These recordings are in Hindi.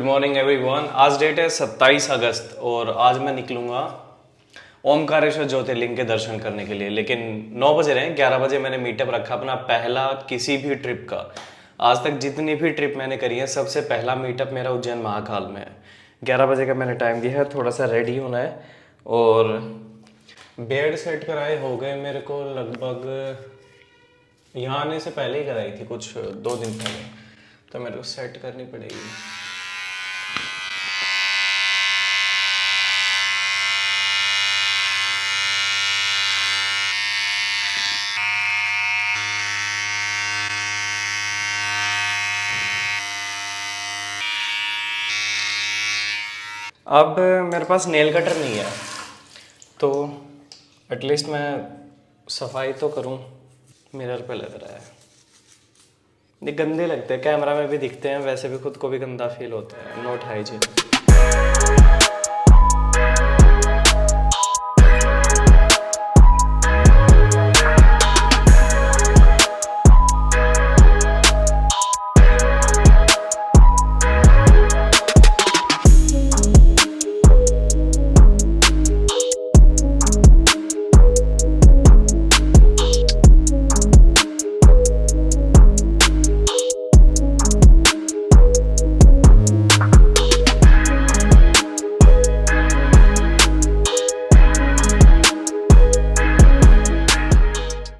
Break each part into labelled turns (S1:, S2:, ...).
S1: Morning everyone. आज डेट है 27 अगस्त और आज मैं निकलूंगा ओमकारेश्वर ज्योतिर्लिंग के दर्शन करने के लिए। लेकिन 9 बजे रहे, 11 बजे मैंने मीटअप रखा अपना पहला किसी भी ट्रिप का। आज तक जितनी भी ट्रिप मैंने करी है सबसे पहला मीटअप मेरा उज्जैन महाकाल में है। 11 बजे का मैंने टाइम दिया है, थोड़ा सा रेडी होना है और बेड सेट कराए हो गए मेरे को लगभग यहाँ आने से पहले ही कराई थी, कुछ 2 दिन पहले, तो मेरे को सेट करनी पड़ेगी। अब मेरे पास नेल कटर नहीं है तो एटलीस्ट मैं सफाई तो करूं। मिरर पे लग रहा है, ये गंदे लगते हैं, कैमरा में भी दिखते हैं, वैसे भी खुद को भी गंदा फील होता है। Not hygiene.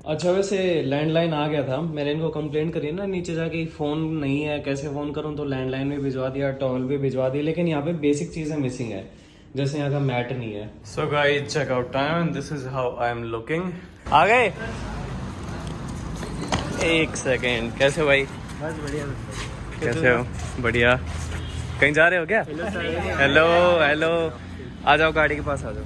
S1: अच्छा, वैसे लैंडलाइन आ गया था, मैंने इनको कंप्लेंट करी ना नीचे जाके, फ़ोन नहीं है कैसे फ़ोन करूं, तो लैंडलाइन भी भिजवा दिया, टॉवल भी भिजवा दी, लेकिन यहाँ पे बेसिक चीज़ें मिसिंग है, जैसे यहाँ का मैट नहीं है। So guys, check out time, this is how I am looking. आ गए? एक सेकेंड, कैसे भाई?
S2: बस बढ़िया।
S1: कैसे हो? बढ़िया। कहीं जा रहे हो क्या? हेलो हेलो, आ जाओ गाड़ी के पास आ जाओ।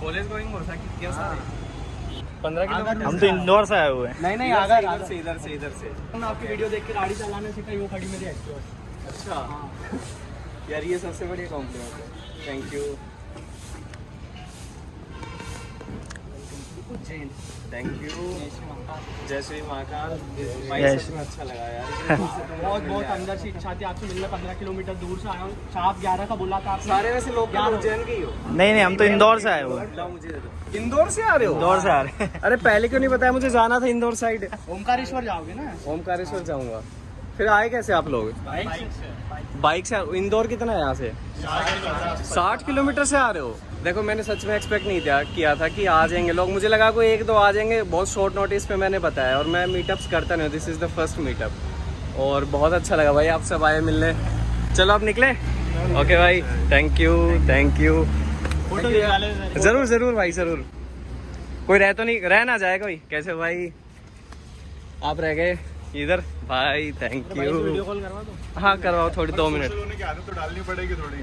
S1: कॉलेज गोइंग मोटरसाइकिल क्या सारे 15 किलोमीटर।
S2: हम तो इंदौर से आए हुए हैं।
S1: नहीं आ गए इधर से
S2: मैं आपकी वीडियो देख के गाड़ी चलाने सीखा, यूं खड़ी मेरी एक्टिवा।
S1: अच्छा यार, ये सबसे बढ़िया कॉम्प्लीमेंट है, थैंक यू। Thank you. जय श्री महाकाल। भाई सच में अच्छा लगा यार।
S2: बहुत अंदर से इच्छा थी आपसे मिलना, 15 किलोमीटर दूर से आया हूँ। आप 11 का बोला था।
S1: सारे वैसे लोग उज्जैन के ही हो?
S2: नहीं, हम तो इंदौर से आए हुए हैं।
S1: मुझे दे दो। इंदौर से आ रहे हो?
S2: इंदौर से आ रहे हैं।
S1: अरे पहले क्यों नहीं बताया, मुझे जाना था इंदौर साइड।
S2: ओमकारेश्वर जाओगे ना?
S1: ओमकारेश्वर जाऊंगा। फिर आए कैसे आप लोग? बाइक से। इंदौर कितना है यहाँ से? 60 किलोमीटर से आ रहे हो? देखो, मैंने सच में एक्सपेक्ट नहीं किया था कि आ जाएंगे लोग। मुझे लगा कोई 1-2 आ जाएंगे, बहुत शॉर्ट नोटिस पे मैंने बताया, और मैं मीटअप्स करता नहीं हूँ, this is the first meetup, और बहुत अच्छा लगा भाई, आप सब आए मिलने। चलो आप निकले? ओके भाई, थैंक यू। ज़रूर भाई, ज़रूर। कोई रह तो नहीं, रह ना जाए कोई? कैसे भाई, आप रह गए इधर भाई, थैंक यू।
S2: वीडियो कॉल करवा दो।
S1: हाँ करवाओ, थोड़ी 2 मिनट।
S3: होने की आदत तो डालनी पड़ेगी थोड़ी।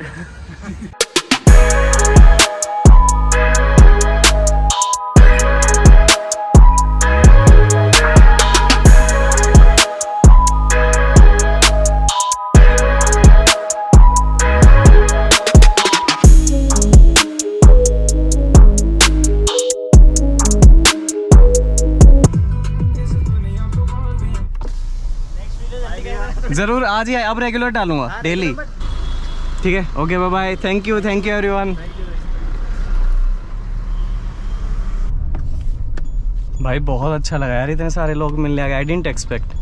S1: जरूर आज ही, अब रेगुलर डालूंगा डेली। ठीक है, okay, bye bye, thank you everyone. भाई बहुत अच्छा लगा यार, इतने सारे लोग मिलने आ गए, आई डिडंट एक्सपेक्ट।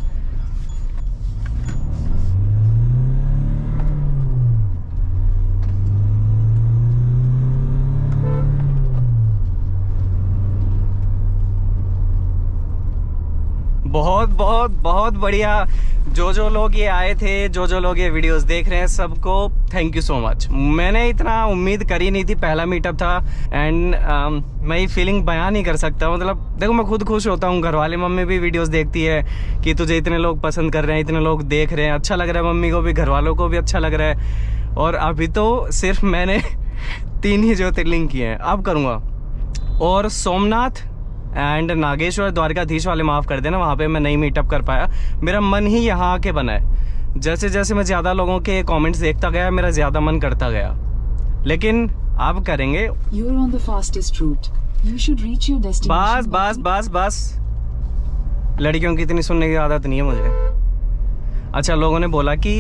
S1: बहुत बढ़िया। जो लोग ये आए थे, जो लोग ये वीडियोस देख रहे हैं, सबको थैंक यू सो मच। मैंने इतना उम्मीद करी नहीं थी, पहला मीटअप था, एंड मैं ये फीलिंग बयान नहीं कर सकता। मतलब देखो, मैं खुद खुश होता हूँ, घर वाले, मम्मी भी वीडियोस देखती है कि तुझे इतने लोग पसंद कर रहे हैं, इतने लोग देख रहे हैं, अच्छा लग रहा है, मम्मी को भी, घर वालों को भी अच्छा लग रहा है। और अभी तो सिर्फ मैंने 3 ही ज्योतिर्लिंग किए हैं, अब करूँगा। और सोमनाथ एंड नागेश्वर, द्वारकाधीश वाले माफ़ कर देना, वहाँ पे मैं नहीं मीटअप कर पाया। मेरा मन ही यहाँ आके बना है। जैसे जैसे मैं ज़्यादा लोगों के कमेंट्स देखता गया, मेरा ज़्यादा मन करता गया, लेकिन अब करेंगे।
S4: You're on the fastest route. You should reach your destination.
S1: बस लड़कियों की इतनी सुनने की आदत नहीं है मुझे। अच्छा, लोगों ने बोला कि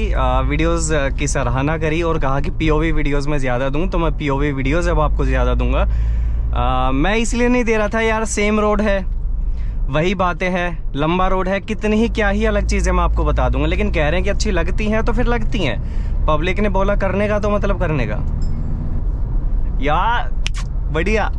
S1: वीडियोस की सराहना करी और कहा कि पीओवी वीडियोस में ज़्यादा दूं, तो मैं पीओवी वीडियोस अब आपको ज़्यादा दूंगा। मैं इसलिए नहीं दे रहा था यार, सेम रोड है, वही बातें हैं, लंबा रोड है, कितनी ही क्या ही अलग चीज़ें मैं आपको बता दूंगा। लेकिन कह रहे हैं कि अच्छी लगती हैं तो फिर लगती हैं। पब्लिक ने बोला करने का तो मतलब करने का यार। बढ़िया।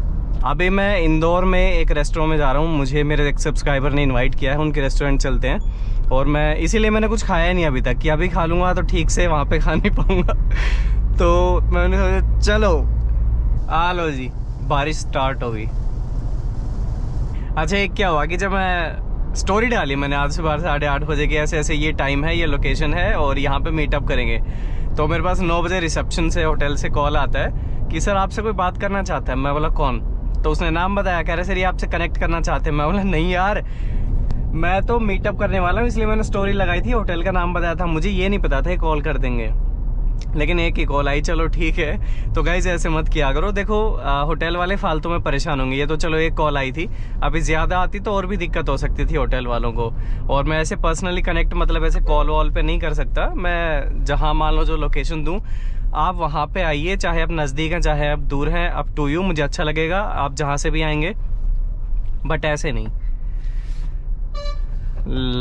S1: अभी मैं इंदौर में एक रेस्टोरेंट में जा रहा हूँ, मुझे मेरे एक सब्सक्राइबर ने इनवाइट किया है, उनके रेस्टोरेंट चलते हैं। और मैं इसीलिए मैंने कुछ खाया नहीं अभी तक, कि अभी खा लूँगा तो ठीक से वहाँ पे खा नहीं पाऊँगा। तो मैंने सोचा चलो आ लो जी, बारिश स्टार्ट हो गई। अच्छा, एक क्या हुआ कि जब मैं स्टोरी डाली मैंने आज सुबह 8:30 बजे की, ऐसे ऐसे ये टाइम है, ये लोकेशन है और यहाँ पे मीटअप करेंगे, तो मेरे पास 9 बजे रिसेप्शन से होटल से कॉल आता है कि सर आपसे कोई बात करना चाहता है। मैं बोला कौन? तो उसने नाम बताया, कह रहे सर ये आपसे कनेक्ट करना चाहते हैं। मैं बोला नहीं यार, मैं तो मीटअप करने वाला हूँ, इसलिए मैंने स्टोरी लगाई थी, होटल का नाम बताया था, मुझे ये नहीं पता था ये कॉल कर देंगे। लेकिन एक ही कॉल आई, चलो ठीक है। तो गाइस ऐसे मत किया करो, देखो होटल वाले फालतू में परेशान होंगे। ये तो चलो एक कॉल आई थी, अभी ज़्यादा आती तो और भी दिक्कत हो सकती थी होटल वालों को। और मैं ऐसे पर्सनली कनेक्ट मतलब ऐसे कॉल वॉल पे नहीं कर सकता। मैं जहाँ मान लो जो लोकेशन दूँ आप वहाँ पे आइए, चाहे आप नज़दीक हैं चाहे आप दूर हैं, अप टू यू, मुझे अच्छा लगेगा आप जहाँ से भी आएंगे, बट ऐसे नहीं।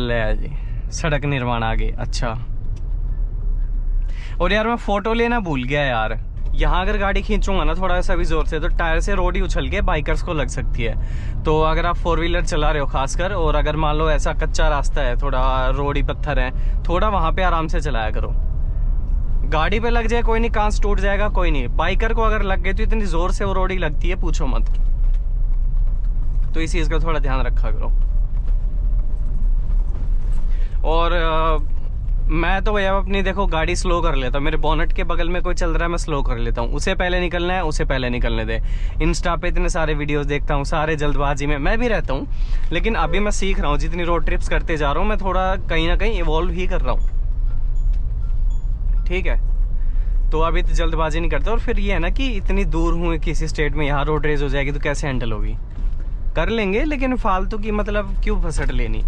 S1: ले जी, सड़क निर्माण आगे। अच्छा, और यार मैं फोटो लेना भूल गया यार। यहाँ अगर गाड़ी खींचूंगा ना थोड़ा सा भी जोर से, तो टायर से रोड ही उछल के बाइकर्स को लग सकती है। तो अगर आप 4 व्हीलर चला रहे हो खासकर, और अगर मान लो ऐसा कच्चा रास्ता है, थोड़ा रोड ही पत्थर है, थोड़ा वहाँ पे आराम से चलाया करो। गाड़ी पे लग जाए कोई नहीं, कांच टूट जाएगा कोई नहीं, बाइकर को अगर लग गई तो इतनी जोर से वो रोड ही लगती है, पूछो मत। तो इस चीज़ का थोड़ा ध्यान रखा करो। और मैं तो भैया अपनी देखो गाड़ी स्लो कर लेता हूँ, मेरे बोनट के बगल में कोई चल रहा है मैं स्लो कर लेता हूँ, उसे पहले निकलना है उसे पहले निकलने दे। इंस्टा पे इतने सारे वीडियोस देखता हूँ, सारे जल्दबाजी में मैं भी रहता हूँ, लेकिन अभी मैं सीख रहा हूँ, जितनी रोड ट्रिप्स करते जा रहा हूँ मैं थोड़ा कहीं ना कहीं इवॉल्व ही कर रहा हूँ, ठीक है। तो अभी तो जल्दबाजी नहीं करता। और फिर ये है ना कि इतनी दूर हूँ किसी स्टेट में, यहाँ रोड रेज हो जाएगी तो कैसे हैंडल होगी, कर लेंगे, लेकिन फालतू की मतलब क्यों फसट लेनी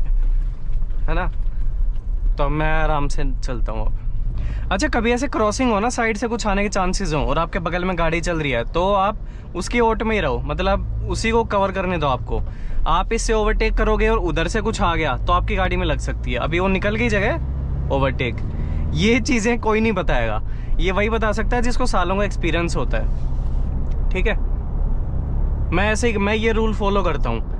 S1: है ना। तो मैं आराम से चलता हूँ अब। अच्छा, कभी ऐसे क्रॉसिंग हो ना, साइड से कुछ आने के चांसेस हो और आपके बगल में गाड़ी चल रही है, तो आप उसकी ओट में ही रहो, मतलब उसी को कवर करने दो आपको। आप इससे ओवरटेक करोगे और उधर से कुछ आ गया तो आपकी गाड़ी में लग सकती है। अभी वो निकल गई जगह ओवरटेक, ये चीज़ें कोई नहीं बताएगा, ये वही बता सकता है जिसको सालों का एक्सपीरियंस होता है, ठीक है। मैं ये रूल फॉलो करता हूँ।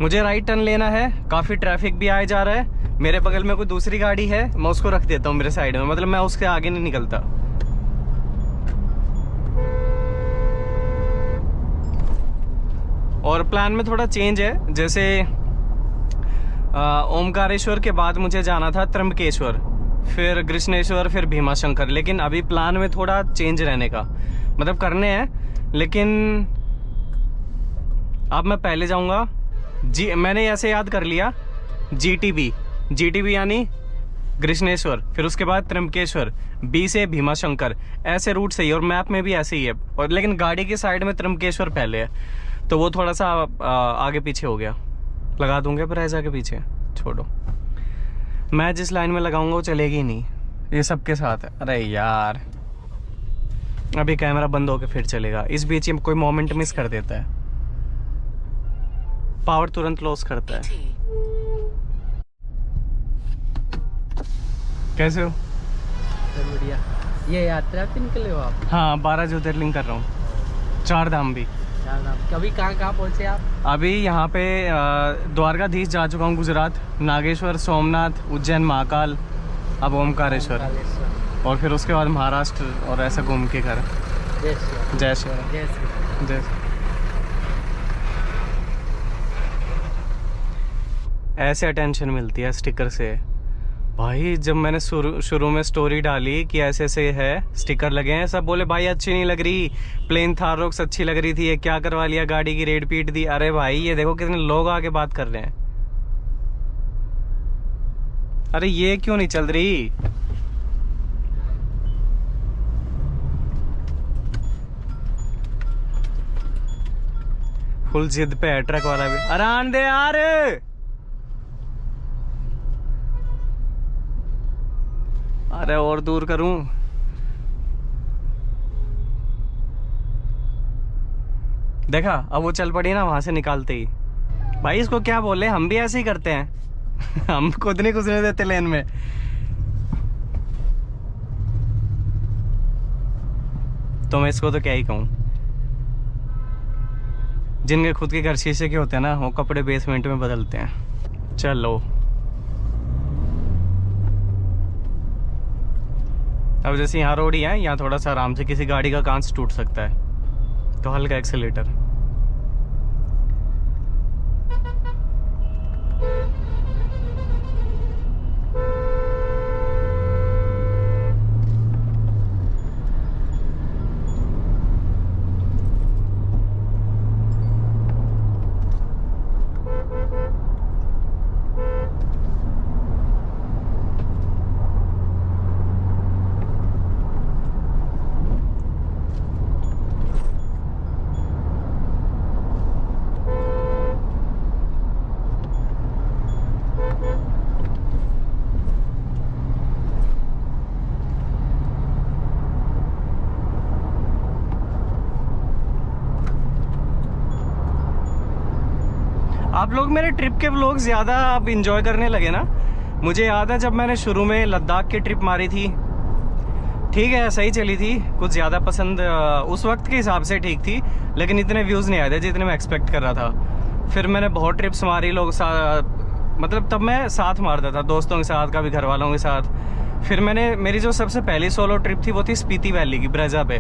S1: मुझे राइट टर्न लेना है, काफ़ी ट्रैफिक भी आए जा रहा है, मेरे बगल में कोई दूसरी गाड़ी है, मैं उसको रख देता हूँ मेरे साइड में, मतलब मैं उसके आगे नहीं निकलता। और प्लान में थोड़ा चेंज है, जैसे ओमकारेश्वर के बाद मुझे जाना था त्र्यंबकेश्वर, फिर कृष्णेश्वर, फिर भीमाशंकर, लेकिन अभी प्लान में थोड़ा चेंज रहने का, मतलब करने हैं, लेकिन अब मैं पहले जाऊंगा जी। मैंने ऐसे याद कर लिया, जीटीबी यानी कृष्णेश्वर, फिर उसके बाद त्र्यंबकेश्वर, बी से भीमाशंकर, ऐसे रूट से ही, और मैप में भी ऐसे ही है। और लेकिन गाड़ी की साइड में त्र्यंबकेश्वर पहले है, तो वो थोड़ा सा आगे पीछे हो गया। लगा दूंगे प्राइज आगे पीछे, छोड़ो, मैं जिस लाइन में लगाऊंगा वो चलेगी ही नहीं, ये सबके साथ है। अरे यार, अभी कैमरा बंद होके फिर चलेगा, इस बीच में कोई मोमेंट मिस कर देता है, पावर तुरंत लॉस करता है। कैसे हो?
S2: सर बढ़िया। ये यात्रा पे निकले हो आप?
S1: हाँ, 12 ज्योतिर्लिंग कर रहा हूँ, 4 धाम भी।
S2: कभी कहाँ पहुँचे आप?
S1: अभी यहाँ पे द्वारकाधीश जा चुका हूँ, गुजरात, नागेश्वर, सोमनाथ, उज्जैन, महाकाल, अब ओमकारेश्वर, और फिर उसके बाद महाराष्ट्र, और ऐसा घूम के घर। जय श्री। ऐसे अटेंशन मिलती है स्टिकर से भाई। जब मैंने शुरू में स्टोरी डाली कि ऐसे ऐसे है, स्टिकर लगे हैं, सब बोले भाई अच्छी नहीं लग रही, प्लेन थार रोक्स अच्छी लग रही थी, ये क्या करवा लिया, गाड़ी की रेड पीट दी। अरे भाई ये देखो कितने लोग आके बात कर रहे हैं, अरे ये क्यों नहीं चल रही। फुल जिद पे है ट्रक वाला भी। अरे आन दे यार, अरे और दूर करूं। देखा, अब वो चल पड़ी ना वहां से निकालते ही। भाई इसको क्या बोले, हम भी ऐसे ही करते हैं हम खुद नहीं घुसने देते लेन में। तो मैं इसको तो क्या ही कहूँ। जिनके खुद के घर शीशे के होते हैं ना, वो कपड़े बेसमेंट में बदलते हैं। चलो अब जैसे यहाँ रोड ही है, यहाँ थोड़ा सा आराम से किसी गाड़ी का कांच टूट सकता है, तो हल्का एक्सेलेटर। आप लोग मेरे ट्रिप के व्लॉग ज़्यादा अब इंजॉय करने लगे ना। मुझे याद है जब मैंने शुरू में लद्दाख की ट्रिप मारी थी, ठीक है सही चली थी, कुछ ज़्यादा पसंद उस वक्त के हिसाब से ठीक थी, लेकिन इतने व्यूज़ नहीं आए थे जितने मैं एक्सपेक्ट कर रहा था। फिर मैंने बहुत ट्रिप्स मारी, लोग मतलब तब मैं साथ मारता था, दोस्तों के साथ, कभी घर वालों के साथ। फिर मेरी जो सबसे पहली सोलो ट्रिप थी वो थी स्पीति वैली की, ब्रेजा पे।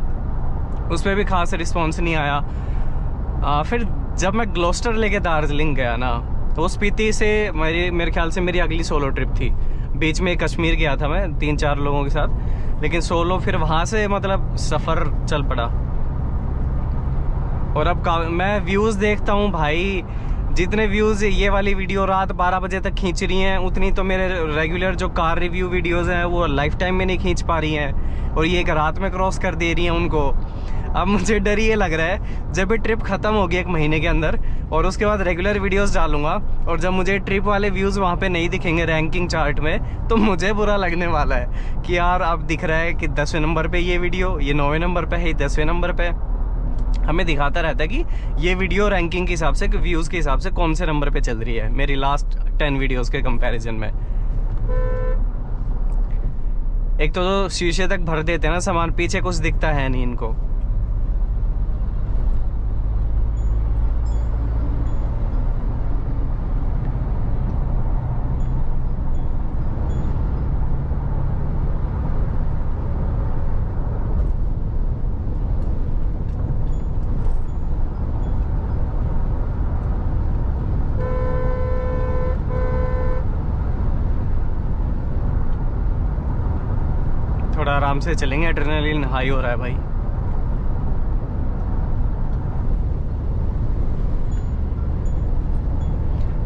S1: उस पर भी खास रिस्पॉन्स नहीं आया। फिर जब मैं ग्लोस्टर लेके दार्जिलिंग गया ना, तो वो स्पीति से मेरे ख्याल से मेरी अगली सोलो ट्रिप थी। बीच में कश्मीर गया था मैं 3-4 लोगों के साथ, लेकिन सोलो फिर वहाँ से मतलब सफ़र चल पड़ा। और अब मैं व्यूज़ देखता हूँ भाई, जितने व्यूज़ ये वाली वीडियो रात 12 बजे तक खींच रही हैं, उतनी तो मेरे रेगुलर जो कार रिव्यू वीडियोज़ हैं वो लाइफ टाइम में नहीं खींच पा रही हैं, और ये एक रात में क्रॉस कर दे रही हैं उनको। अब मुझे डर ये लग रहा है, जब ये ट्रिप ख़त्म होगी 1 महीने के अंदर, और उसके बाद रेगुलर वीडियोस डालूंगा, और जब मुझे ट्रिप वाले व्यूज़ वहाँ पे नहीं दिखेंगे रैंकिंग चार्ट में, तो मुझे बुरा लगने वाला है कि यार अब दिख रहा है कि 10वें नंबर पे ये वीडियो, ये 9वें नंबर पे है, 10वें नंबर पे। हमें दिखाता रहता है कि ये वीडियो रैंकिंग के हिसाब से, व्यूज़ के हिसाब से कौन से नंबर पर चल रही है मेरी लास्ट 10 वीडियोज़ के कंपेरिजन में। एक तो शीशे तक भर देते हैं ना सामान, पीछे कुछ दिखता है नहीं इनको। थोड़ा आराम से चलेंगे, एड्रेनलिन हाई हो रहा है भाई।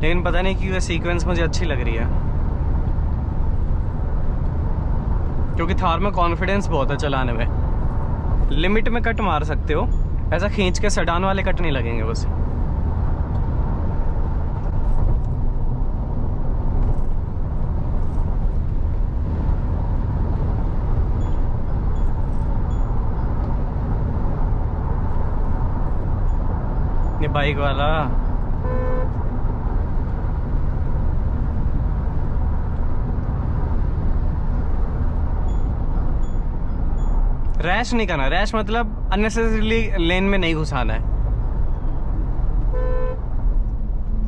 S1: लेकिन पता नहीं क्यों ये सीक्वेंस मुझे अच्छी लग रही है, क्योंकि थार में कॉन्फिडेंस बहुत है चलाने में। लिमिट में कट मार सकते हो, ऐसा खींच के सडान वाले कट नहीं लगेंगे बस। ये बाइक वाला रैश नहीं करना। रैश मतलब अननेसेसरीली लेन में नहीं घुसाना है।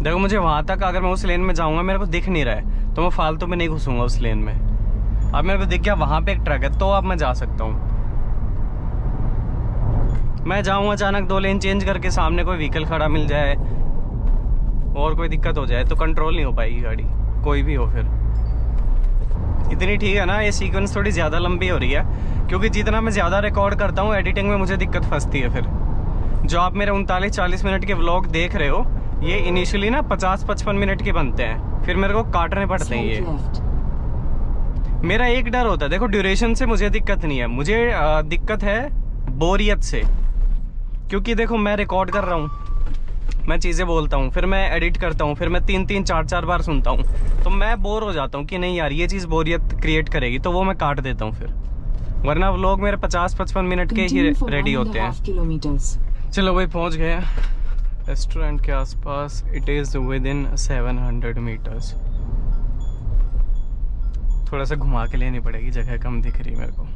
S1: देखो मुझे वहां तक, अगर मैं उस लेन में जाऊंगा मेरे को दिख नहीं रहा है, तो मैं फालतू में नहीं घुसूंगा उस लेन में। अब मेरे को दिख गया वहां पे एक ट्रक है, तो अब मैं जा सकता हूँ। मैं जाऊँ अचानक 2 लेन चेंज करके, सामने कोई व्हीकल खड़ा मिल जाए और कोई दिक्कत हो जाए, तो कंट्रोल नहीं हो पाएगी गाड़ी, कोई भी हो। फिर इतनी ठीक है ना। ये सीक्वेंस थोड़ी ज़्यादा लंबी हो रही है, क्योंकि जितना मैं ज़्यादा रिकॉर्ड करता हूँ एडिटिंग में मुझे दिक्कत फंसती है। फिर जो आप मेरे 39-40 मिनट के व्लॉग देख रहे हो, ये इनिशियली ना 50-55 मिनट के बनते हैं, फिर मेरे को काटने पड़ते हैं। ये मेरा एक डर होता है, देखो ड्यूरेशन से मुझे दिक्कत नहीं है, मुझे दिक्कत है बोरियत से। क्योंकि देखो मैं रिकॉर्ड कर रहा हूँ, मैं चीज़ें बोलता हूँ, फिर मैं एडिट करता हूँ, फिर मैं 3-3 4-4 बार सुनता हूँ, तो मैं बोर हो जाता हूँ कि नहीं यार ये चीज़ बोरियत क्रिएट करेगी, तो वो मैं काट देता हूँ फिर, वरना व्लॉग मेरे 50-55 मिनट के ही रेडी होते हैं। चलो भाई पहुँच गए रेस्टोरेंट के आसपास। It is within 700 metres. थोड़ा सा घुमा के लेनी पड़ेगी, जगह कम दिख रही मेरे को।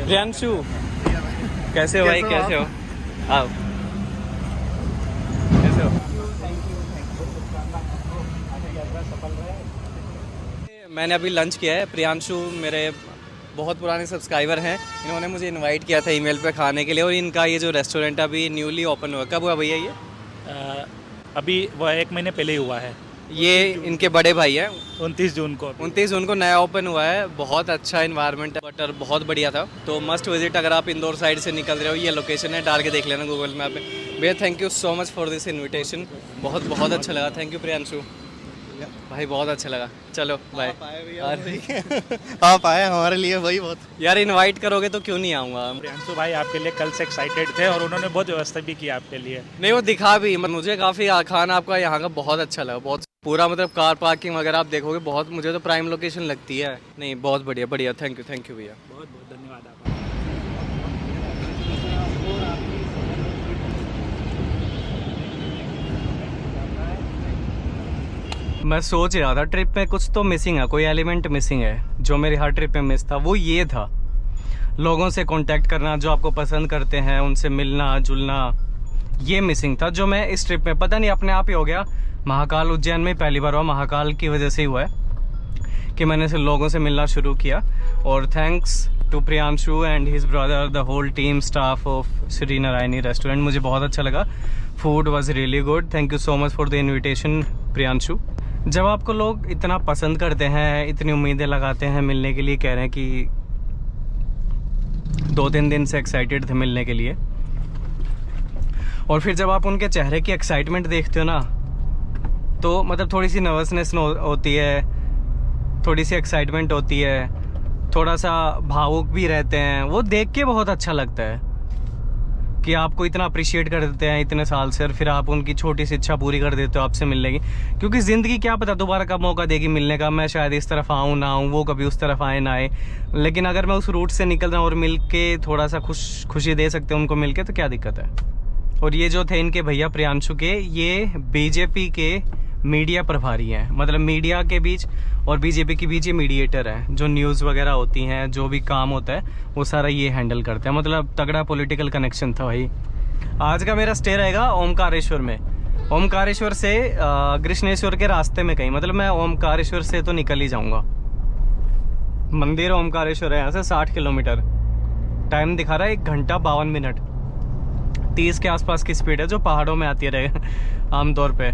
S1: प्रियांशु कैसे हो भाई, कैसे हो? आओ, कैसे हो? मैंने अभी लंच किया है। प्रियांशु मेरे बहुत पुराने सब्सक्राइबर हैं, इन्होंने मुझे इनवाइट किया था ईमेल पे खाने के लिए, और इनका ये जो रेस्टोरेंट अभी न्यूली ओपन हुआ। कब हुआ भैया ये?
S3: अभी वह 1 महीने पहले ही हुआ है।
S1: ये इनके बड़े भाई हैं।
S3: 29 जून को
S1: 29 जून को नया ओपन हुआ है। बहुत अच्छा इन्वायरमेंट है, बटर बहुत बढ़िया था, तो मस्ट विजिट। अगर आप इंदौर साइड से निकल रहे हो, ये लोकेशन है, डाल के देख लेना गूगल मैप में। भैया thank you so much for this invitation, बहुत बहुत अच्छा लगा। थैंक यू प्रियांशु भाई, बहुत अच्छा लगा। चलो बाय।
S4: आप आए हमारे लिए वही बहुत।
S1: यार इनवाइट करोगे तो क्यों नहीं आऊँगा।
S3: प्रियांशु भाई आपके लिए कल से एक्साइटेड थे और उन्होंने बहुत व्यवस्था भी की आपके लिए।
S1: नहीं वो दिखा भी, मुझे काफ़ी खाना आपका यहाँ का बहुत अच्छा लगा। बहुत पूरा मतलब कार पार्किंग वगैरह आप देखोगे, बहुत मुझे तो प्राइम लोकेशन लगती है। नहीं बहुत बढ़िया बढ़िया, थैंक यू भैया,
S3: बहुत बहुत धन्यवाद आपका।
S1: मैं सोच रहा था ट्रिप में कुछ तो मिसिंग है, कोई एलिमेंट मिसिंग है जो मेरी हर ट्रिप में मिस था। वो ये था लोगों से कांटेक्ट करना, जो आपको पसंद करते हैं उनसे मिलना जुलना, ये मिसिंग था जो मैं इस ट्रिप में, पता नहीं अपने आप ही हो गया। महाकाल उज्जैन में पहली बार हुआ, महाकाल की वजह से ही हुआ है कि मैंने से लोगों से मिलना शुरू किया। और thanks to Priyanshu and his brother, the whole team staff of Shri Narayani restaurant. मुझे बहुत अच्छा लगा, food was really good. Thank you so much for the invitation Priyanshu. जब आपको लोग इतना पसंद करते हैं, इतनी उम्मीदें लगाते हैं मिलने के लिए, कह रहे हैं कि 2-3 दिन से एक्साइटेड थे मिलने के लिए, और फिर जब आप उनके चेहरे की एक्साइटमेंट देखते हो ना, तो मतलब थोड़ी सी नर्वसनेस होती है, थोड़ी सी एक्साइटमेंट होती है, थोड़ा सा भावुक भी रहते हैं। वो देख के बहुत अच्छा लगता है कि आपको इतना अप्रिशिएट कर देते हैं इतने साल से, और फिर आप उनकी छोटी सी इच्छा पूरी कर देते हो आपसे मिलने की। क्योंकि ज़िंदगी क्या पता दोबारा कब मौका देगी मिलने का, मैं शायद इस तरफ आऊँ ना आऊँ, वो कभी उस तरफ आए ना आए, लेकिन अगर मैं उस रूट से निकल रहा हूँ और मिल के थोड़ा सा खुशी दे सकते हैं उनको मिल के, तो क्या दिक्कत है। और ये जो थे इनके भैया प्रियांशु के, ये बीजेपी के मीडिया प्रभारी हैं, मतलब मीडिया के बीच और बीजेपी के बीच ये मीडिएटर हैं। जो न्यूज़ वगैरह होती हैं, जो भी काम होता है, वो सारा ये हैंडल करते हैं। मतलब तगड़ा पॉलिटिकल कनेक्शन था भाई। आज का मेरा स्टे रहेगा ओमकारेश्वर में, ओमकारेश्वर से कृष्णेश्वर के रास्ते में कहीं, मतलब मैं ओमकारेश्वर से तो निकल ही जाऊँगा। मंदिर ओमकारेश्वर है यहाँ से 60 किलोमीटर। टाइम दिखा रहा है 1 घंटा 52 मिनट, 30 के आसपास की स्पीड है जो पहाड़ों में आती रहे आमतौर पे।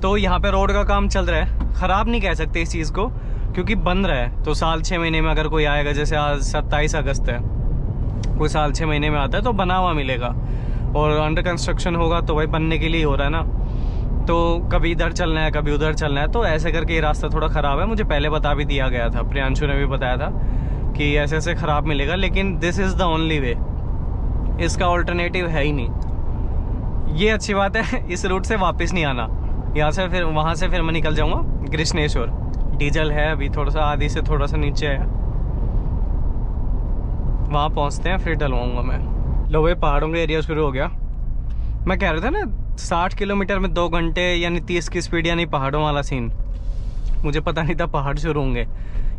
S1: तो यहाँ पे रोड का काम चल रहा है, ख़राब नहीं कह सकते इस चीज़ को क्योंकि बन रहा है। तो साल 6 महीने में अगर कोई आएगा, जैसे आज 27 अगस्त है, कोई साल 6 महीने में आता है तो बना हुआ मिलेगा, और अंडर कंस्ट्रक्शन होगा तो भाई बनने के लिए हो रहा है ना। तो कभी इधर चलना है कभी उधर चलना है, तो ऐसे करके ये रास्ता थोड़ा ख़राब है। मुझे पहले बता भी दिया गया था, प्रियांशु ने भी बताया था कि ऐसे ऐसे ख़राब मिलेगा, लेकिन this is the only way, इसका ऑल्टरनेटिव है ही नहीं। ये अच्छी बात है, इस रूट से वापस नहीं आना। यहाँ से फिर वहाँ से फिर मैं निकल जाऊँगा कृष्णेश्वर। डीजल है अभी थोड़ा सा, आधी से थोड़ा सा नीचे है, वहाँ पहुँचते हैं फिर डलवाऊँगा मैं। लो भाई पहाड़ों का एरिया शुरू हो गया। मैं कह रहा था ना 60 किलोमीटर में 2 घंटे, यानी 30 की स्पीड, यानी पहाड़ों वाला सीन। मुझे पता नहीं था पहाड़ शुरू होंगे,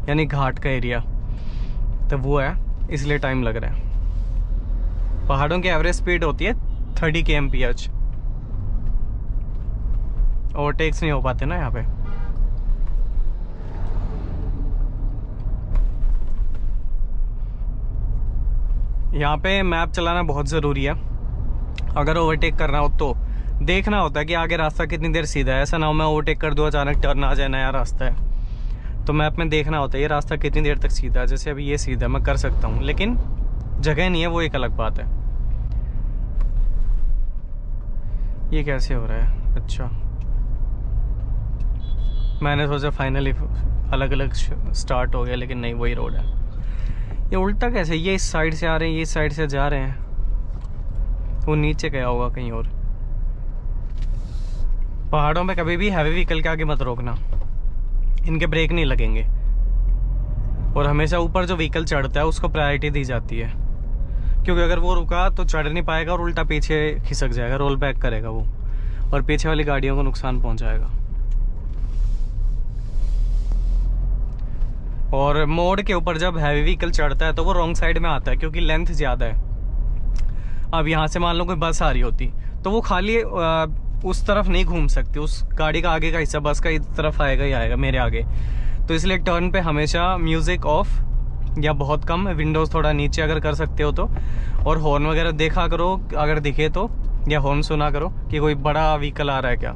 S1: यानी घाट का एरिया, तो वो है इसलिए टाइम लग रहा है। पहाड़ों की एवरेज स्पीड होती है 30 kmph, ओवरटेक्स नहीं हो पाते ना यहाँ पे। यहाँ पे मैप चलाना बहुत ज़रूरी है। अगर ओवरटेक करना हो तो देखना होता है कि आगे रास्ता कितनी देर सीधा है। ऐसा ना हो मैं ओवरटेक कर दूँ, अचानक टर्न आ जाए, नया रास्ता है, तो मैप में देखना होता है ये रास्ता कितनी देर तक सीधा है। जैसे अभी ये सीधा है, मैं कर सकता हूँ, लेकिन जगह नहीं है, वो एक अलग बात है। ये कैसे हो रहा है? अच्छा, मैंने सोचा फाइनली अलग अलग स्टार्ट हो गया, लेकिन नहीं, वही रोड है। ये उल्टा कैसे? ये इस साइड से आ रहे हैं, ये इस साइड से जा रहे हैं, वो नीचे गया होगा कहीं और। पहाड़ों में कभी भी हैवी व्हीकल के आगे मत रोकना, इनके ब्रेक नहीं लगेंगे। और हमेशा ऊपर जो व्हीकल चढ़ता है उसको प्रायोरिटी दी जाती है, क्योंकि अगर वो रुका तो चढ़ नहीं पाएगा और उल्टा पीछे खिसक जाएगा, रोल बैक करेगा वो, और पीछे वाली गाड़ियों को नुकसान पहुंचाएगा। और मोड़ के ऊपर जब हैवी व्हीकल चढ़ता है तो वो रॉन्ग साइड में आता है, क्योंकि लेंथ ज़्यादा है। अब यहाँ से मान लो कोई बस आ रही होती तो वो खाली उस तरफ नहीं घूम सकती, उस गाड़ी का आगे का हिस्सा बस का इस तरफ आएगा ही आएगा मेरे आगे। तो इसलिए टर्न पे हमेशा म्यूज़िक ऑफ या बहुत कम, विंडोज़ थोड़ा नीचे अगर कर सकते हो तो, और हॉर्न वगैरह देखा करो अगर दिखे तो, या हॉर्न सुना करो कि कोई बड़ा व्हीकल आ रहा है क्या,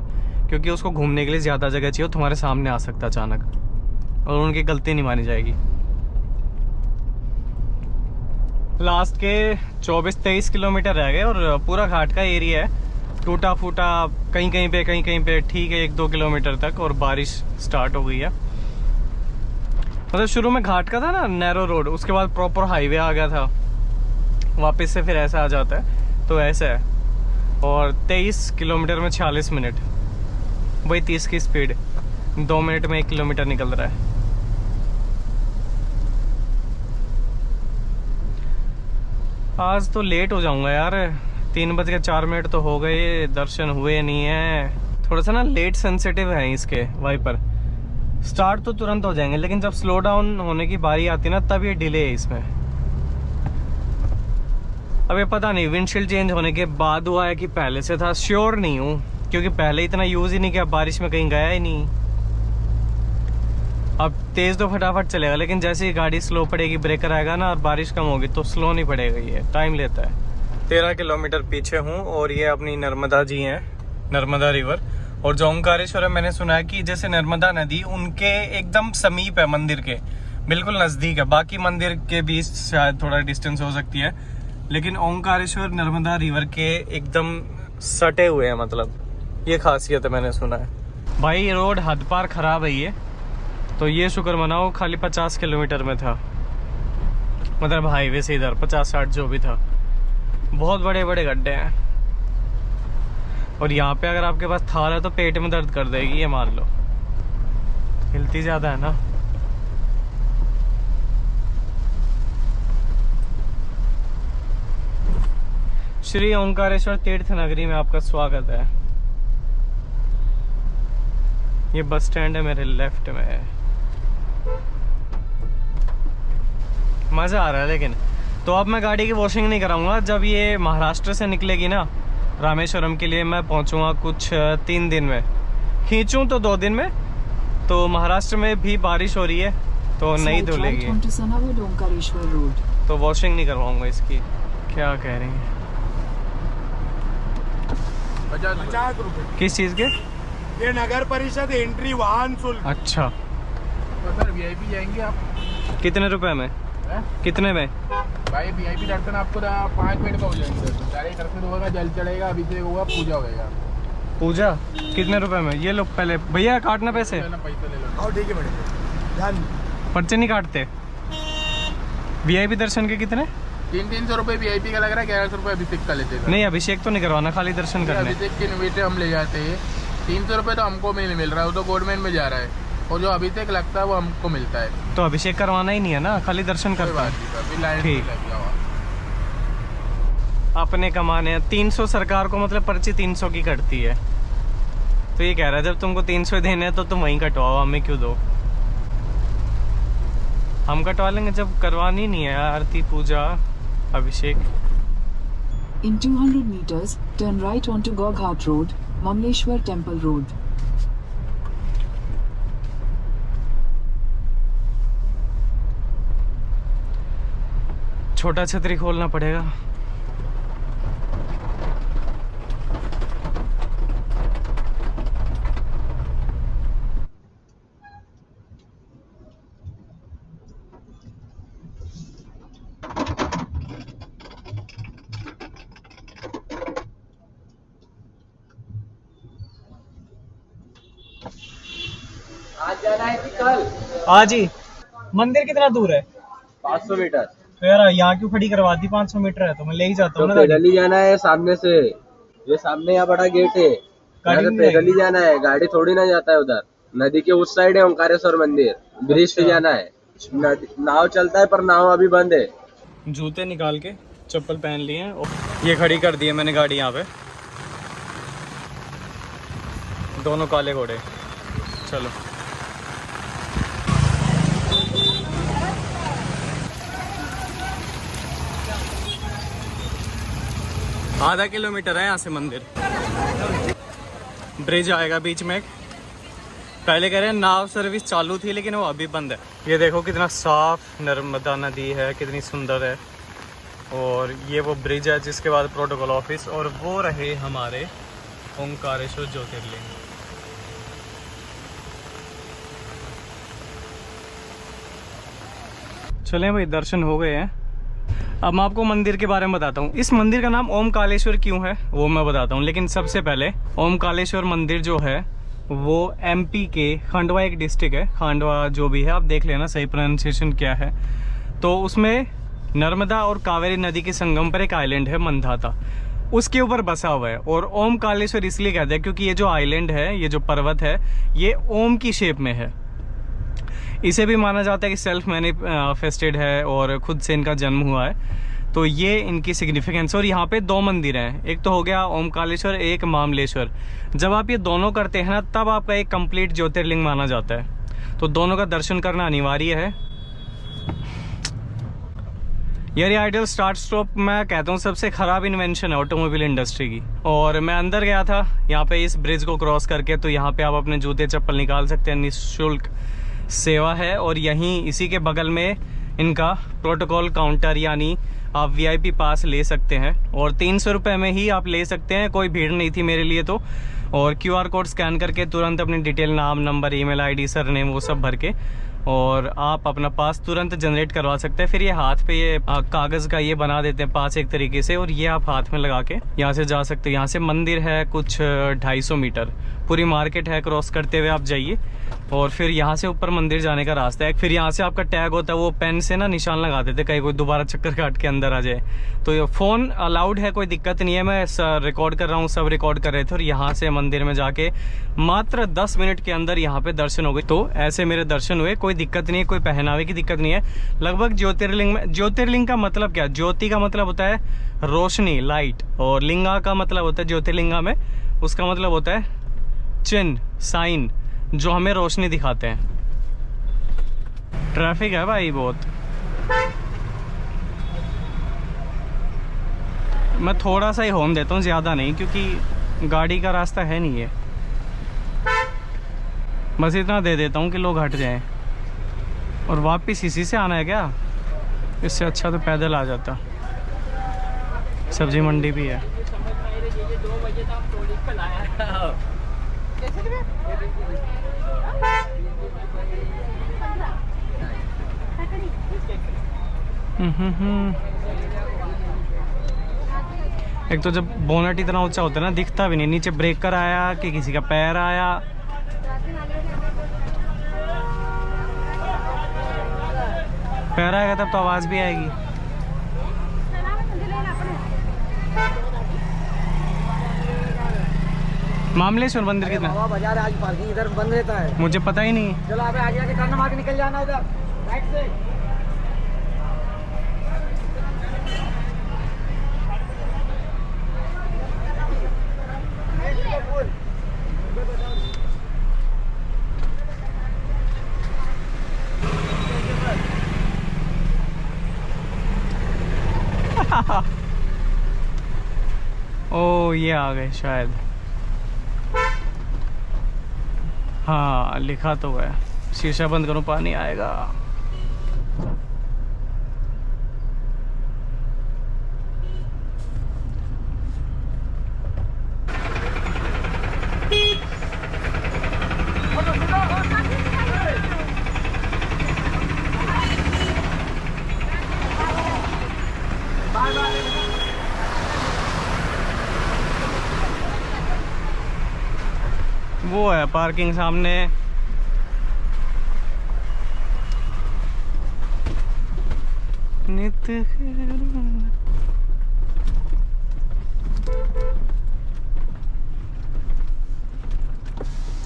S1: क्योंकि उसको घूमने के लिए ज़्यादा जगह चाहिए, तुम्हारे सामने आ सकता है अचानक, और उनकी गलती नहीं मानी जाएगी। लास्ट के 24-23 किलोमीटर रह गए और पूरा घाट का एरिया है, टूटा फूटा कहीं कहीं पे ठीक है 1-2 किलोमीटर तक, और बारिश स्टार्ट हो गई है। मतलब शुरू में घाट का था ना नैरो रोड, उसके बाद प्रॉपर हाईवे आ गया था, वापस से फिर ऐसा आ जाता है, तो ऐसा है। और 23 किलोमीटर में 46 मिनट, वही 30 की स्पीड, 2 मिनट में 1 किलोमीटर निकल रहा है। आज तो लेट हो जाऊंगा यार, 3:04 तो हो गए, दर्शन हुए नहीं है। थोड़ा सा ना लेट सेंसिटिव है इसके वाइपर, स्टार्ट तो तुरंत हो जाएंगे, लेकिन जब स्लो डाउन होने की बारी आती है ना तब ये डिले है इसमें। अब ये पता नहीं विंडशील्ड चेंज होने के बाद हुआ है कि पहले से था, श्योर नहीं हूँ, क्योंकि पहले इतना यूज़ ही नहीं किया, बारिश में कहीं गया ही नहीं। अब तेज़ तो फटाफट चलेगा, लेकिन जैसे ही गाड़ी स्लो पड़ेगी, ब्रेकर आएगा ना और बारिश कम होगी तो स्लो नहीं पड़ेगा, ये टाइम लेता है। 13 किलोमीटर पीछे हूँ और ये अपनी नर्मदा जी हैं, नर्मदा रिवर। और जो ओंकारेश्वर है, मैंने सुना है कि जैसे नर्मदा नदी उनके एकदम समीप है, मंदिर के बिल्कुल नज़दीक है। बाकी मंदिर के बीच शायद थोड़ा डिस्टेंस हो सकती है, लेकिन ओंकारेश्वर नर्मदा रिवर के एकदम सटे हुए हैं, मतलब ये खासियत है, मैंने सुना है। भाई रोड हद पार खराब है ये, तो ये शुक्र मनाओ खाली 50 किलोमीटर में था, मतलब हाईवे से इधर 50-60 जो भी था। बहुत बड़े बड़े गड्ढे हैं, और यहाँ पे अगर आपके पास थार है तो पेट में दर्द कर देगी, ये मान लो, हिलती ज़्यादा है ना। श्री ओंकारेश्वर तीर्थ नगरी में आपका स्वागत है। ये बस स्टैंड है मेरे लेफ्ट में, मज़ा आ रहा है। लेकिन तो अब मैं गाड़ी की वॉशिंग नहीं कराऊंगा, जब ये महाराष्ट्र से निकलेगी ना रामेश्वरम के लिए, मैं पहुंचूंगा कुछ 3 दिन में, खींचूं तो 2 दिन में। तो महाराष्ट्र में भी बारिश हो रही है तो नहीं धुलेगी, तो वॉशिंग नहीं करवाऊंगा इसकी। क्या कह रही हैं?
S2: 50 रुपए
S1: किस चीज़ के?
S2: ये नगर परिषद एंट्री वाहन शुल्क।
S1: अच्छा,
S2: सर वीआईपी जाएंगे आप?
S1: कितने रुपए में? कितने में?
S2: भाई वीआईपी दर्शन आपको 5 मिनट का हो जाएंगे, सारे दर्शन होगा, जल चढ़ेगा, अभी से होगा, पूजा होगा।
S1: पूजा कितने रुपए में? ये लोग पहले भैया काटना पैसे,
S2: पैसे ले लो। ठीक है मैडम,
S1: पर्चे नहीं काटते। वीआईपी दर्शन के कितने?
S2: 300 रुपए वीआईपी का लग रहा है, 1100 रुपए अभिषेक का लेते हैं।
S1: नहीं, अभिषेक तो नहीं करवाना, खाली दर्शन करने।
S2: अभिषेक के इन्वेटर हम ले जाते हैं, 300 रुपए तो हमको मिल रहा है, वो तो गवर्नमेंट में जा रहा है, और जो अभिषेक लगता है वो हमको मिलता है।
S1: तो अभिषेक करवाना ही नहीं है ना, खाली दर्शन करवा। ठीक, अपने कमाने हैं। 300 सरकार को मतलब पर्ची 300 की कटती है, तो ये कह रहा है जब तुमको 300 देने हैं तो तुम वहीं कटवाओ, हमें क्यों दो? हम कटवा लेंगे जब करवानी नहीं है आरती, पूजा, अभिषेक।
S5: In 200 meters, turn right onto Goghat Road, Mamleshwar Temple Road.
S1: छोटा छतरी खोलना पड़ेगा।
S5: आज जाना है कि कल?
S1: आज ही। मंदिर कितना दूर है?
S5: 500 मीटर।
S1: तो यार यहाँ क्यों खड़ी करवा दी? 500 मीटर है तो मैं ले ही जाता हूँ
S5: तो
S1: ना गाड़ी।
S5: पैदल ही जाना है सामने से, ये सामने यहाँ बड़ा गेट है,
S1: गाड़ी
S5: यहाँ से
S1: नहीं
S5: पैदल ही
S1: जाएगी।
S5: जाना है, गाड़ी थोड़ी ना जाता है उधर। नदी के उस साइड है ओंकारेश्वर मंदिर, ब्रिज से
S1: अच्छा।
S5: जाना है। नाव चलता है पर नाव अभी बंद है।
S1: जूते निकाल के चप्पल पहन लिए हैं और ये खड़ी कर दी है मैंने गाड़ी यहाँ पे। दोनों काले घोड़े। चलो आधा किलोमीटर है यहाँ से मंदिर। ब्रिज आएगा बीच में। पहले कह रहे हैं नाव सर्विस चालू थी लेकिन वो अभी बंद है। ये देखो कितना साफ नर्मदा नदी है, कितनी सुंदर है। और ये वो ब्रिज है जिसके बाद प्रोटोकॉल ऑफिस, और वो रहे हमारे ओंकारेश्वर ज्योतिर्लिंग। चलें भाई, दर्शन हो गए हैं। अब मैं आपको मंदिर के बारे में बताता हूँ। इस मंदिर का नाम ओमकालेश्वर क्यों है वो मैं बताता हूँ, लेकिन सबसे पहले ओमकालेश्वर मंदिर जो है वो एमपी के खंडवा एक डिस्ट्रिक्ट है, खंडवा जो भी है आप देख लेना सही प्रोनाउंसिएशन क्या है। तो उसमें नर्मदा और कावेरी नदी के संगम पर एक आइलैंड है मंधाता, उसके ऊपर बसा हुआ है। और ओमकालेश्वर इसलिए कहते हैं क्योंकि ये जो आइलैंड है, ये जो पर्वत है, ये ओम की शेप में है। इसे भी माना जाता है कि सेल्फ मैनिफेस्टेड है और खुद से इनका जन्म हुआ है। तो ये इनकी सिग्निफिकेंस। और यहाँ पे दो मंदिर हैं, एक तो हो गया ओमकालेश्वर, एक मामलेश्वर। जब आप ये दोनों करते हैं ना तब आपका एक कंप्लीट ज्योतिर्लिंग माना जाता है। तो दोनों का दर्शन करना अनिवार्य है। यार ये आइडियल स्टार्ट स्टॉप मैं कहता हूँ सबसे ख़राब इन्वेंशन है ऑटोमोबाइल इंडस्ट्री की। और मैं अंदर गया था यहाँ पे इस ब्रिज को क्रॉस करके, तो यहाँ पे आप अपने जूते चप्पल निकाल सकते हैं, निःशुल्क सेवा है। और यहीं इसी के बगल में इनका प्रोटोकॉल काउंटर, यानी आप वीआईपी पास ले सकते हैं और 300 रुपये में ही आप ले सकते हैं। कोई भीड़ नहीं थी मेरे लिए तो। और क्यूआर कोड स्कैन करके तुरंत अपनी डिटेल, नाम, नंबर, ईमेल आईडी, सरनेम वो सब भर के और आप अपना पास तुरंत जनरेट करवा सकते हैं। फिर ये हाथ पे ये कागज़ का ये बना देते हैं पास एक तरीके से, और ये आप हाथ में लगा के यहाँ से जा सकते हैं। यहाँ से मंदिर है कुछ 250 मीटर, पूरी मार्केट है, क्रॉस करते हुए आप जाइए और फिर यहाँ से ऊपर मंदिर जाने का रास्ता है। फिर यहाँ से आपका टैग होता है, वो पेन से ना निशान लगा देते कहीं कोई दोबारा चक्कर काट के अंदर आ जाए। तो ये फ़ोन अलाउड है, कोई दिक्कत नहीं है। मैं रिकॉर्ड कर रहा हूँ, सब रिकॉर्ड कर रहे थे। और यहाँ से मंदिर में जाके मात्र 10 मिनट के अंदर यहाँ पे दर्शन हो गए। तो ऐसे मेरे दर्शन हुए, कोई दिक्कत नहीं है, कोई पहनावे की दिक्कत नहीं है। लगभग ज्योतिर्लिंग में, ज्योतिर्लिंग का मतलब क्या? ज्योति का मतलब होता है रोशनी, लाइट, और लिंगा का मतलब होता है, ज्योतिर्लिंगा में उसका मतलब होता है चिन्ह, साइन, जो हमें रोशनी दिखाते हैं। ट्रैफिक है भाई बहुत। मैं थोड़ा सा ही हॉर्न देता हूँ, ज़्यादा नहीं, क्योंकि गाड़ी का रास्ता है नहीं है। बस इतना दे देता हूँ कि लोग हट जाएं। और वापस इसी से आना है क्या? इससे अच्छा तो पैदल आ जाता। सब्जी मंडी भी है। एक तो जब बोनट इतना ऊंचा होता है ना, दिखता भी नहीं नीचे ब्रेकर आया कि किसी का पैर आया। पैर आएगा तब तो आवाज भी आएगी। मामलेश्वर मंदिर कितना?
S5: बाजार आज पार्किंग इधर बंद रहता है,
S1: मुझे पता ही नहीं।
S5: चलो आप आगे आके टर्न मार के निकल जाना उधर राइट से।
S1: ओ ये आ गए शायद। हाँ लिखा तो है। शीशा बंद करूं, पानी आएगा। वो है पार्किंग सामने। नित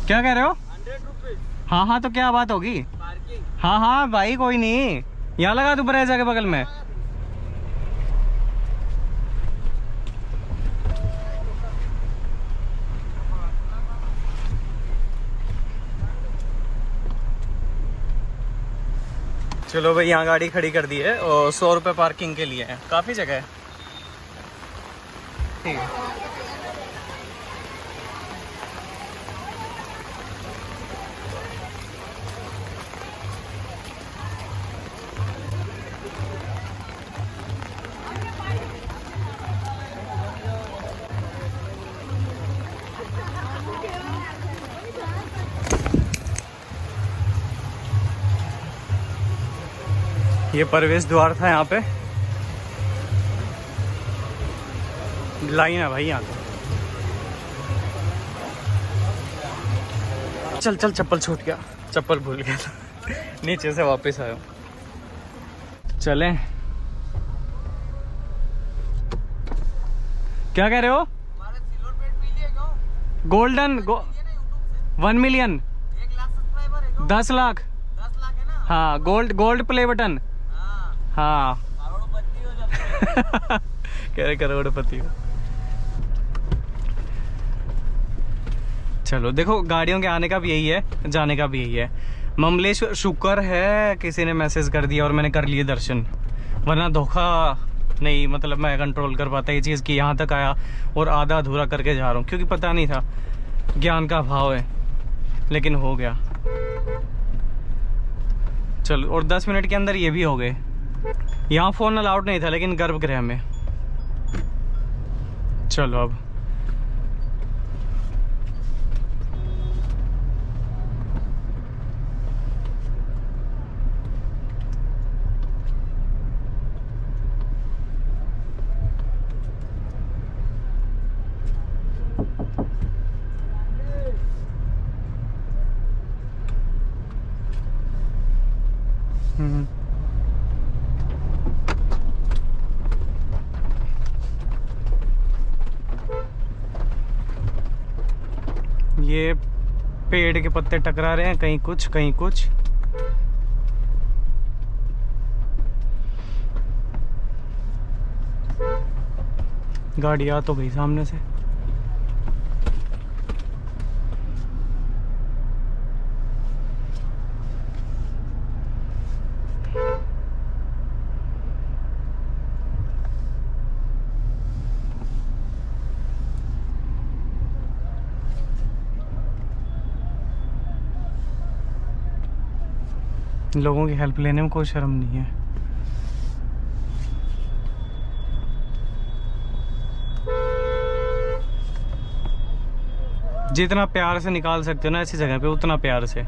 S1: क्या कह रहे हो?
S5: 100 रुपीज
S1: हाँ हाँ, तो क्या बात होगी?
S5: पार्किंग।
S1: हाँ हाँ भाई, कोई नहीं, यहाँ लगा तू बरेजा के बगल में। चलो भाई, यहाँ गाड़ी खड़ी कर दी है और 100 रुपये पार्किंग के लिए है। काफ़ी जगह है, ठीक है। ये प्रवेश द्वार था, यहाँ पे लाइन है भाई यहाँ पे। चल चल, चप्पल छूट गया, चप्पल भूल गया था नीचे से वापस आया। चलें, क्या कह रहे हो? Golden 1 million 10 lakh.
S5: 10 लाख है ना?
S1: हाँ, गोल्ड प्ले बटन। हाँ
S5: करोड़पति हो जाते।
S1: कह रहे करोड़पति हो। चलो देखो, गाड़ियों के आने का भी यही है, जाने का भी यही है। ममलेश्वर, शुक्र है किसी ने मैसेज कर दिया और मैंने कर लिए दर्शन, वरना धोखा नहीं, मतलब मैं कंट्रोल कर पाता ये चीज़ कि यहाँ तक आया और आधा अधूरा करके जा रहा हूँ, क्योंकि पता नहीं था, ज्ञान का अभाव है, लेकिन हो गया। चलो, और 10 मिनट के अंदर ये भी हो गए। यहाँ फ़ोन अलाउड नहीं था, लेकिन गर्भगृह में। चलो अब ये पेड़ के पत्ते टकरा रहे हैं, कहीं कुछ कहीं कुछ। गाड़ी आ तो गई सामने से। लोगों की हेल्प लेने में कोई शर्म नहीं है। जितना प्यार से निकाल सकते हो ना ऐसी जगह पे, उतना प्यार से।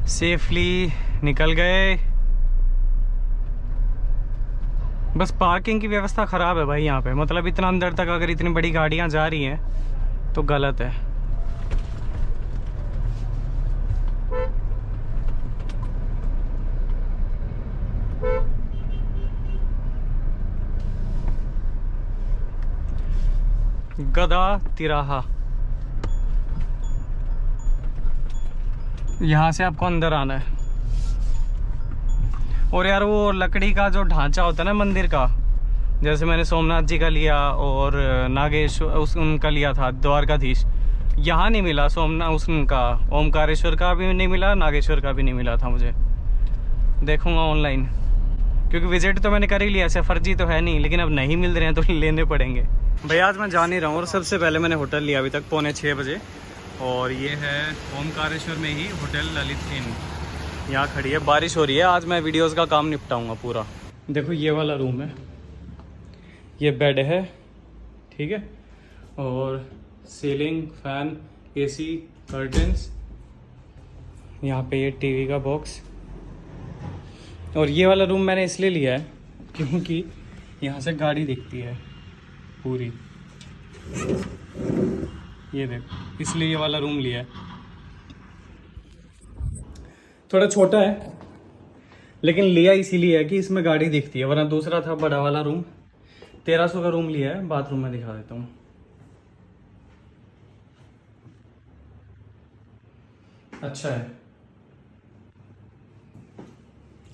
S1: सेफली निकल गए। बस पार्किंग की व्यवस्था ख़राब है भाई यहाँ पे, मतलब इतना अंदर तक अगर इतनी बड़ी गाड़ियाँ जा रही हैं तो गलत है। गदा तिराहा, यहाँ से आपको अंदर आना है। और यार वो लकड़ी का जो ढांचा होता है ना मंदिर का, जैसे मैंने सोमनाथ जी का लिया और नागेश्वर उनका लिया था, द्वारकाधीश, यहाँ नहीं मिला। सोमनाथ उनका ओमकारेश्वर का भी नहीं मिला, नागेश्वर का भी नहीं मिला था। मुझे देखूंगा ऑनलाइन, क्योंकि विजिट तो मैंने कर ही लिया, ऐसे फर्जी तो है नहीं, लेकिन अब नहीं मिल रहे हैं तो लेने पड़ेंगे। भैया आज मैं जा नहीं रहा हूँ, और सबसे पहले मैंने होटल लिया अभी तक 5:45 बजे, और ये है ओमकारेश्वर में ही होटल ललित इन। यहाँ खड़ी है, बारिश हो रही है। आज मैं वीडियोस का काम निपटाऊंगा पूरा। देखो ये वाला रूम है, ये बेड है, ठीक है। और सीलिंग, फैन, एसी, कर्टन्स, यहाँ पे ये टीवी का बॉक्स। और ये वाला रूम मैंने इसलिए लिया है क्योंकि यहाँ से गाड़ी दिखती है पूरी, ये देख, इसलिए ये वाला रूम लिया है। थोड़ा छोटा है लेकिन लिया इसीलिए है कि इसमें गाड़ी दिखती है, वरना दूसरा था बड़ा वाला रूम। 1300 का रूम लिया है। बाथरूम में दिखा देता हूँ। अच्छा है,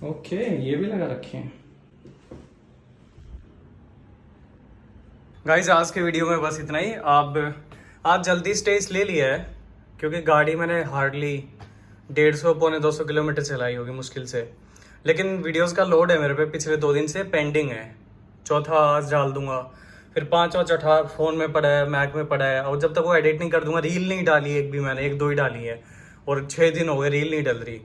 S1: ओके, ये भी लगा रखे हैं। गाइज आज के वीडियो में बस इतना ही। आज जल्दी स्टे इसलिए लिया है क्योंकि गाड़ी मैंने हार्डली 150-200 किलोमीटर चलाई होगी मुश्किल से, लेकिन वीडियोस का लोड है मेरे पे पिछले 2 दिन से पेंडिंग है। चौथा आज डाल दूंगा, फिर 5वां चौथा फ़ोन में पड़ा है, मैक में पड़ा है, और जब तक वो एडिट नहीं कर दूंगा, रील नहीं डाली एक भी मैंने, 1-2 ही डाली है और 6 दिन हो गए रील नहीं डल रही।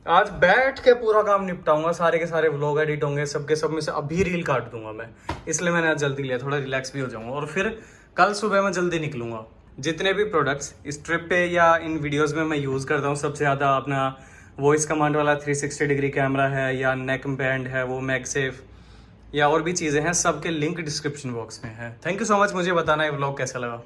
S1: आज बैठ के पूरा काम निपटाऊंगा, सारे के सारे व्लॉग एडिट होंगे, सबके सब में से अभी रील काट दूंगा मैं, इसलिए मैंने आज जल्दी लिया, थोड़ा रिलैक्स भी हो जाऊंगा। और फिर कल सुबह मैं जल्दी निकलूंगा। जितने भी प्रोडक्ट्स इस ट्रिप पे या इन वीडियोस में मैं यूज़ करता हूँ, सबसे ज़्यादा अपना वॉइस कमांड वाला 360 डिग्री कैमरा है, या नेक बैंड है वो मैगसेफ, या और भी चीज़ें हैं, सबके लिंक डिस्क्रिप्शन बॉक्स में है। Thank you so much. मुझे बताना ये व्लॉग कैसा लगा।